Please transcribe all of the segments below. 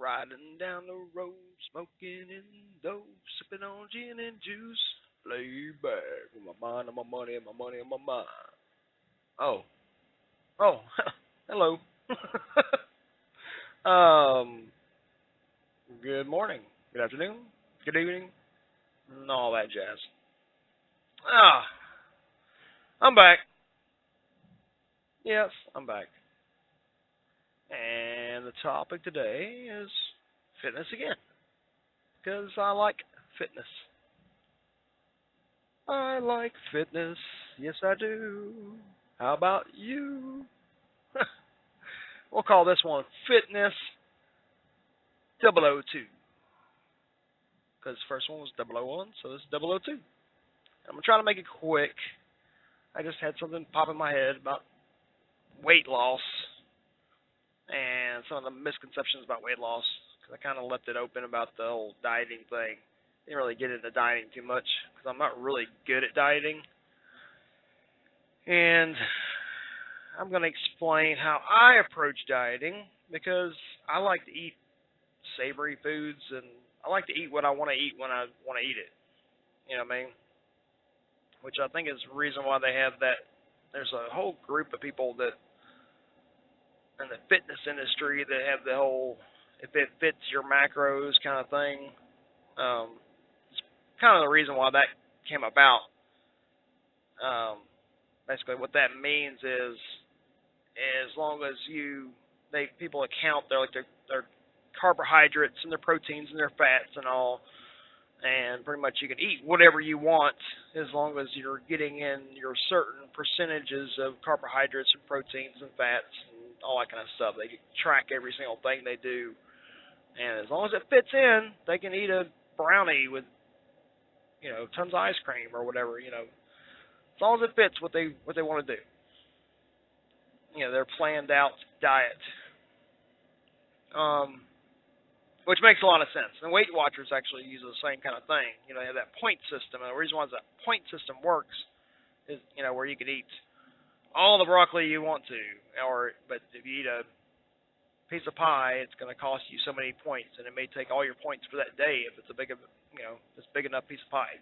Riding down the road, smoking Indo, sipping on gin and juice. Lay back with my mind on my money and my money on my mind. Oh, oh, hello. um, good morning, good afternoon, good evening, and all that jazz. Ah, I'm back. Yes, I'm back. And the topic today is fitness again, because I like fitness. I like fitness. Yes, I do. How about you? We'll call this one Fitness 002. Because the first one was 001, so this is 002. I'm going to try to make it quick. I just had something pop in my head about weight loss and some of the misconceptions about weight loss. Because I kind of left it open about the whole dieting thing. Didn't really get into dieting too much because I'm not really good at dieting. And I'm going to explain how I approach dieting because I like to eat savory foods and I like to eat what I want to eat when I want to eat it. You know what I mean? Which I think is the reason why they have that. There's a whole group of people that in the fitness industry that have the whole if it fits your macros kind of thing. It's kind of the reason why that came about. Basically, what that means is as long as people account their carbohydrates and their proteins and their fats and all, and pretty much you can eat whatever you want as long as you're getting in your certain percentages of carbohydrates and proteins and fats and all that kind of stuff. They track every single thing they do, and as long as it fits in, they can eat a brownie with tons of ice cream or whatever. As long as it fits what they want to do. Their planned out diet. Which makes a lot of sense. And Weight Watchers actually use the same kind of thing. They have that point system. And the reason why that point system works is, where you can eat all the broccoli you want to. But if you eat a piece of pie, it's going to cost you so many points. And it may take all your points for that day if it's a big enough piece of pie.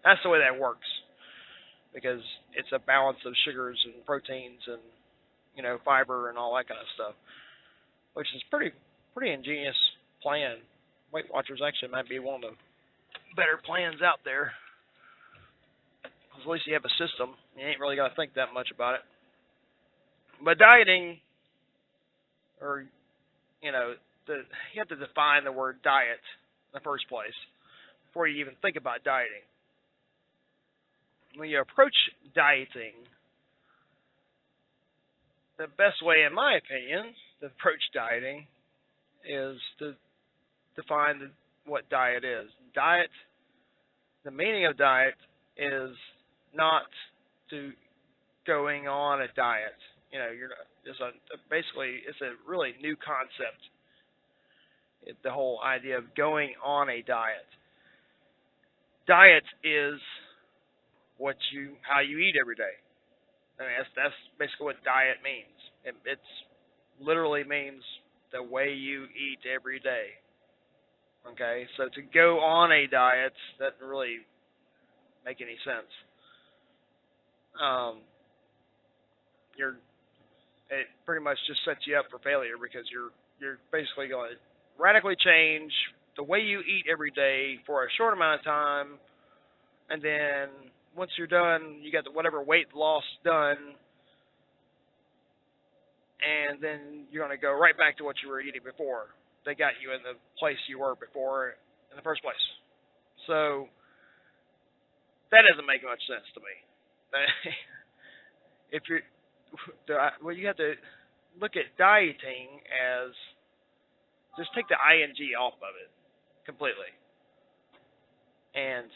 That's the way that works. Because it's a balance of sugars and proteins and fiber and all that kind of stuff, which is pretty ingenious plan. Weight Watchers actually might be one of the better plans out there. Because at least you have a system. You ain't really got to think that much about it. But dieting, you have to define the word diet in the first place before you even think about dieting. When you approach dieting, the best way, in my opinion, to approach dieting is to define what diet is. The meaning of diet is not to going on a diet. Basically, it's a really new concept. The whole idea of going on a diet. Diet is how you eat every day. I mean, that's basically what diet means. It's literally means the way you eat every day. Okay, so to go on a diet doesn't really make any sense. It pretty much just sets you up for failure because you're basically going to radically change the way you eat every day for a short amount of time, and then once you're done, you got whatever weight loss done, and then you're going to go right back to what you were eating before. They got you in the place you were before in the first place. So that doesn't make much sense to me. You have to look at dieting as just take the ing off of it completely. And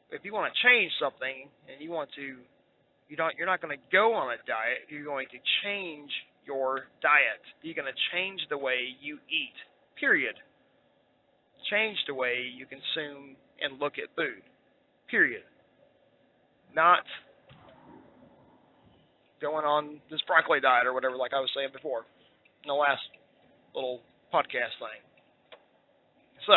if you want to change something and you're not going to go on a diet, you're going to change your diet. You're going to change the way you eat, period. Change the way you consume and look at food, period. Not going on this broccoli diet or whatever, like I was saying before in the last little podcast thing. So,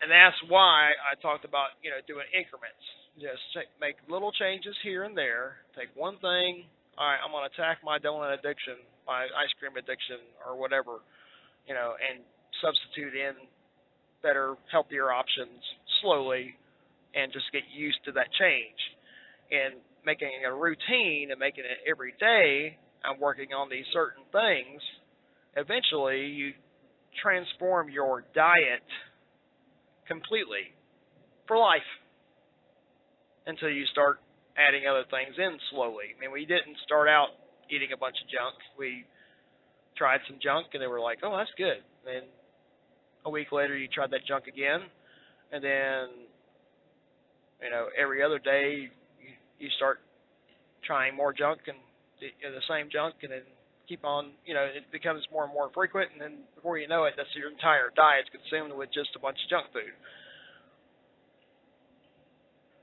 and that's why I talked about, doing increments. Just make little changes here and there. Take one thing. All right, I'm going to attack my donut addiction, my ice cream addiction, or whatever, and substitute in better, healthier options slowly, and just get used to that change. And making it a routine and making it every day, I'm working on these certain things. Eventually, you transform your diet completely for life until you start adding other things in slowly. I mean, we didn't start out eating a bunch of junk. We tried some junk, and they were like, oh, that's good. Then a week later, you tried that junk again, and then, every other day, you start trying more junk and the same junk, and then keep on, it becomes more and more frequent, and then before you know it, that's your entire diet's consumed with just a bunch of junk food.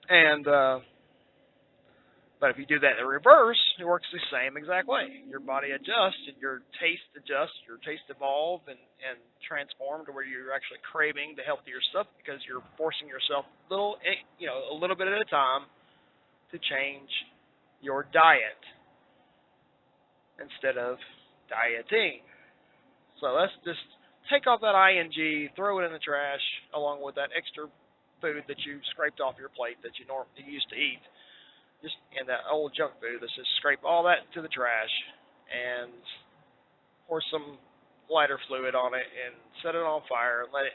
And but if you do that in reverse, it works the same exact way. Your body adjusts, and your taste adjusts, your taste evolves and transform to where you're actually craving the healthier stuff because you're forcing yourself a little bit at a time to change your diet instead of dieting. So let's just take off that ing, throw it in the trash along with that extra food that you scraped off your plate that you normally used to eat. Just in that old junk food, let's just scrape all that to the trash and pour some lighter fluid on it and set it on fire and let it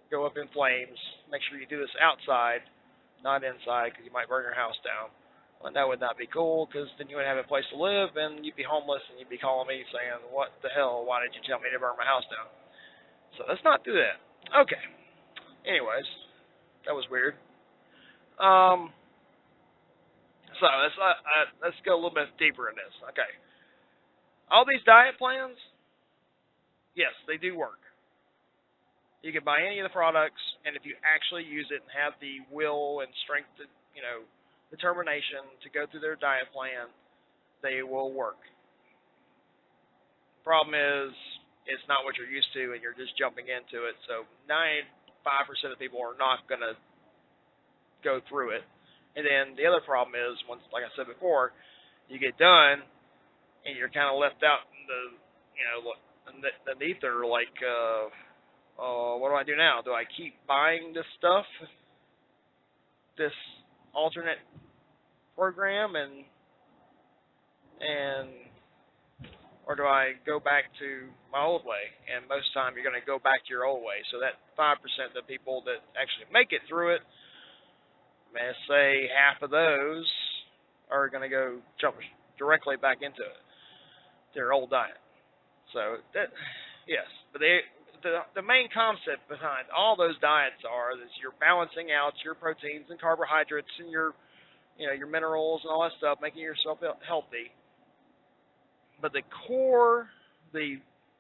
go up in flames. Make sure you do this outside, not inside, because you might burn your house down. And that would not be cool, because then you wouldn't have a place to live, and you'd be homeless, and you'd be calling me saying, what the hell, why did you tell me to burn my house down? So let's not do that. Okay. Anyways, that was weird. So let's go a little bit deeper in this. Okay. All these diet plans, yes, they do work. You can buy any of the products, and if you actually use it and have the will and strength, determination to go through their diet plan, they will work. Problem is, it's not what you're used to, and you're just jumping into it. So 95% of people are not going to go through it. And then the other problem is, once, like I said before, you get done, and you're kind of left out in the ether, like, what do I do now? Do I keep buying this stuff, this alternate program, or do I go back to my old way? And most of the time, you're going to go back to your old way. So that 5% of the people that actually make it through it, let's say half of those are going to go jump directly back into it, their old diet. So that, yes, but the main concept behind all those diets are that you're balancing out your proteins and carbohydrates and your minerals and all that stuff, making yourself healthy. But the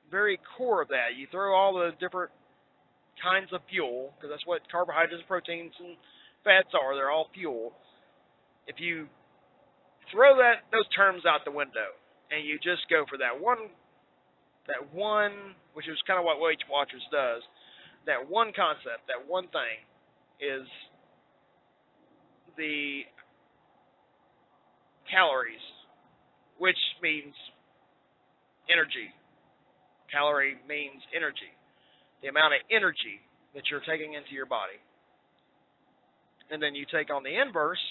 very core of that, you throw all the different kinds of fuel, because that's what carbohydrates, proteins, and fats are. They're all fuel. If you throw those terms out the window and you just go for that one, which is kind of what Weight Watchers does, that one concept, that one thing is the calories, which means energy. Calorie means energy. The amount of energy that you're taking into your body. And then you take on the inverse,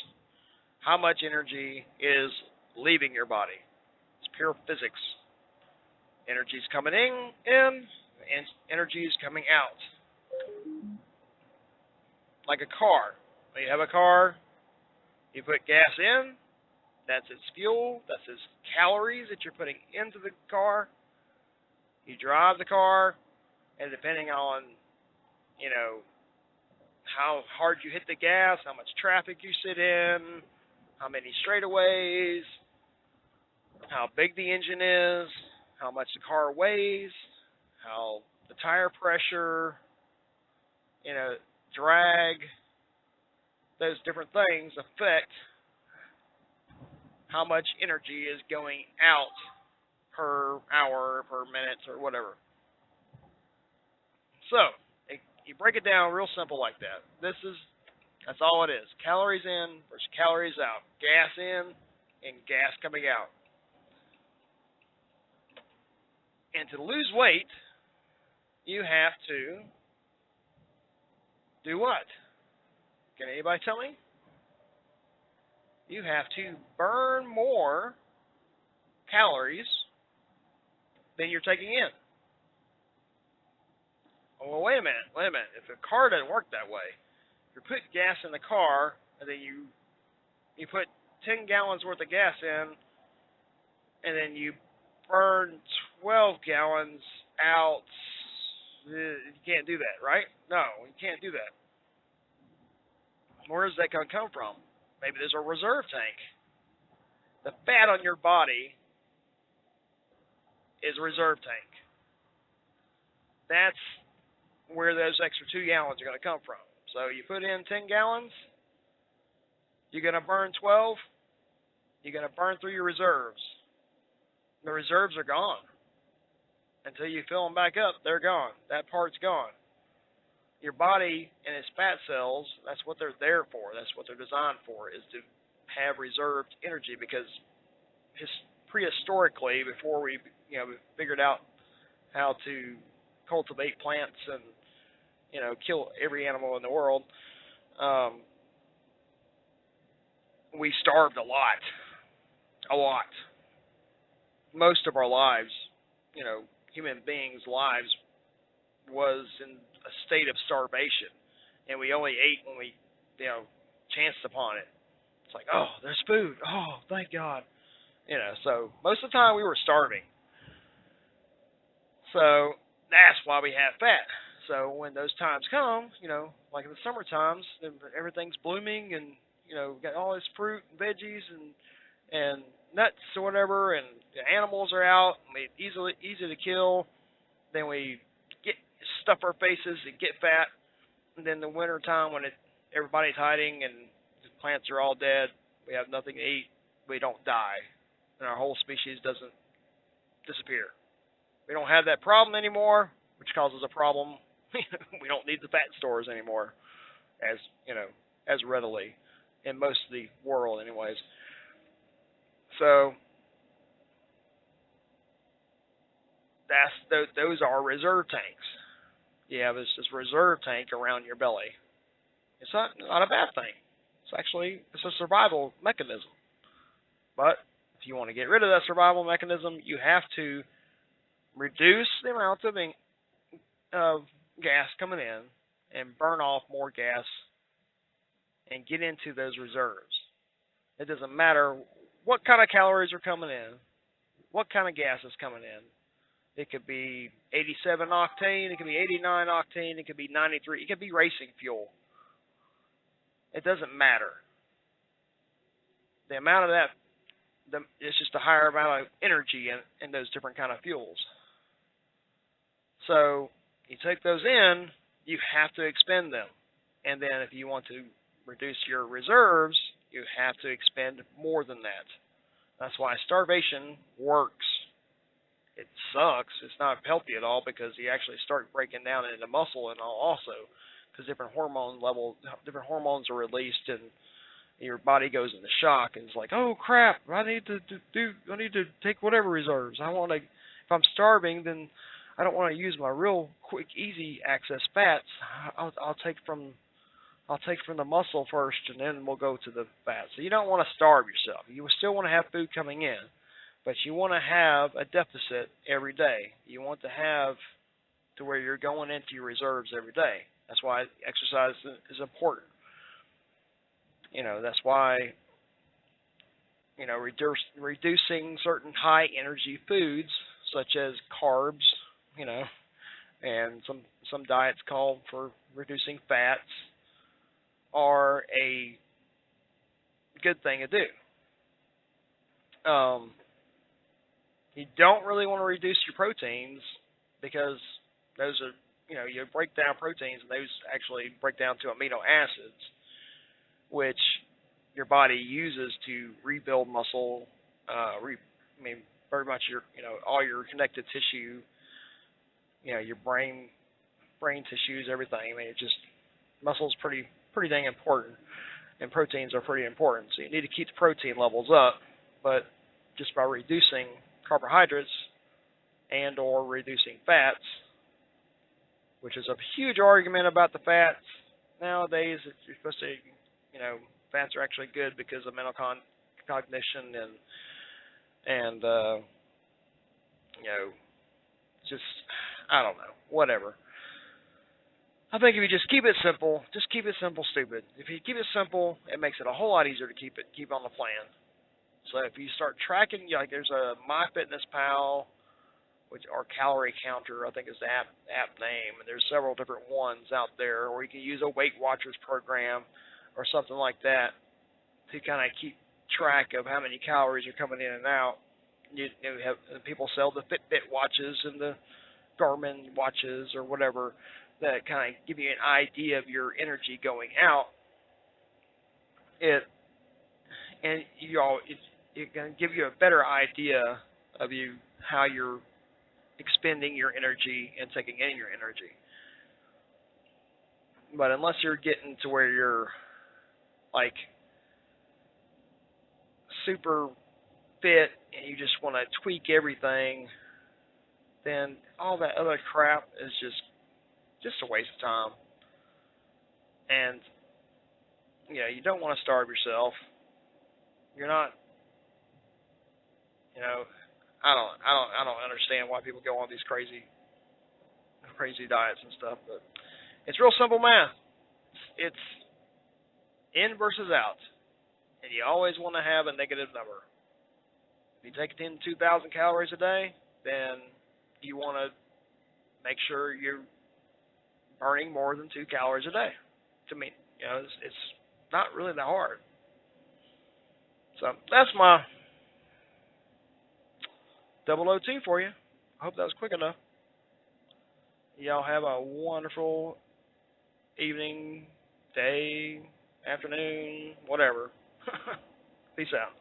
how much energy is leaving your body. It's pure physics. Energy is coming in, and energy is coming out. Like a car. When you have a car, you put gas in, that's its fuel, that's its calories that you're putting into the car. You drive the car, and depending on, how hard you hit the gas, how much traffic you sit in, how many straightaways, how big the engine is, how much the car weighs, how the tire pressure, drag, those different things affect how much energy is going out per hour, per minute, or whatever. So you break it down real simple like that. That's all it is. Calories in versus calories out. Gas in and gas coming out. And to lose weight, you have to do what? Can anybody tell me? You have to burn more calories than you're taking in. Well, wait a minute. If the car doesn't work that way, you're putting gas in the car, and then you put 10 gallons worth of gas in, and then you burn 12 gallons out. You can't do that, right? No, you can't do that. Where is that going to come from? Maybe there's a reserve tank. The fat on your body is a reserve tank. That's where those extra 2 gallons are going to come from. So you put in 10 gallons, you're going to burn 12, you're going to burn through your reserves. The reserves are gone. Until you fill them back up, they're gone. That part's gone. Your body and its fat cells, that's what they're there for. That's what they're designed for, is to have reserved energy, because prehistorically, before we figured out how to cultivate plants and kill every animal in the world, we starved a lot. Most of our lives, human beings' lives, was in a state of starvation, and we only ate when we chanced upon it. It's like, oh, there's food, oh, thank God. So most of the time we were starving. So that's why we have fat. So when those times come, like in the summer times, everything's blooming, and we got all this fruit and veggies and nuts or whatever, and the animals are out, and easy to kill. Then we stuff our faces and get fat. And then the winter time, when everybody's hiding and the plants are all dead, we have nothing to eat, we don't die, and our whole species doesn't disappear. We don't have that problem anymore, which causes a problem. We don't need the fat stores anymore, as readily in most of the world, anyways. So those are reserve tanks. You have this reserve tank around your belly. It's not a bad thing. It's a survival mechanism. But if you want to get rid of that survival mechanism, you have to reduce the amount of gas coming in and burn off more gas and get into those reserves. It doesn't matter what kind of calories are coming in, what kind of gas is coming in. It could be 87 octane, it could be 89 octane, it could be 93, it could be racing fuel. It doesn't matter. The amount of that, it's just a higher amount of energy in those different kind of fuels. So you take those in, you have to expend them. And then if you want to reduce your reserves, you have to expend more than that. That's why starvation works. It sucks. It's not healthy at all, because you actually start breaking down into muscle and all also, because different hormones are released, and your body goes into shock, and it's like, oh crap, I need to take whatever reserves. If I'm starving, then I don't want to use my real quick, easy access fats. I'll take from the muscle first, and then we'll go to the fat. So you don't want to starve yourself. You still want to have food coming in, but you want to have a deficit every day. You want to have to where you're going into your reserves every day. That's why exercise is important. That's why reducing certain high energy foods such as carbs, and some diets call for reducing fats, are a good thing to do. You don't really want to reduce your proteins, because those are, you break down proteins, and those actually break down to amino acids, which your body uses to rebuild muscle, very much your, all your connective tissue, your brain tissues, everything. I mean, it just muscles pretty dang important, and proteins are pretty important. So you need to keep the protein levels up, but just by reducing carbohydrates and or reducing fats, which is a huge argument about the fats nowadays. That you're supposed to, fats are actually good because of mental cognition and just, I don't know, whatever. I think if you just keep it simple, stupid. If you keep it simple, it makes it a whole lot easier to keep on the plan. So if you start tracking, like there's a MyFitnessPal, or Calorie Counter, I think is the app name, and there's several different ones out there, or you can use a Weight Watchers program or something like that to kind of keep track of how many calories are coming in and out. You have people sell the Fitbit watches and the Garmin watches or whatever that kind of give you an idea of your energy going out. It can give you a better idea of how you're expending your energy and taking in your energy. But unless you're getting to where you're like super fit and you just want to tweak everything, then all that other crap is just a waste of time. And you don't want to starve yourself. You're not, I don't understand why people go on these crazy diets and stuff, but it's real simple math. It's in versus out, and you always want to have a negative number. If you take in 2,000 calories a day, then you want to make sure you're burning more than 2 calories a day. To me, it's not really that hard. So that's my 002 for you. I hope that was quick enough. Y'all have a wonderful evening, day, afternoon, whatever. Peace out.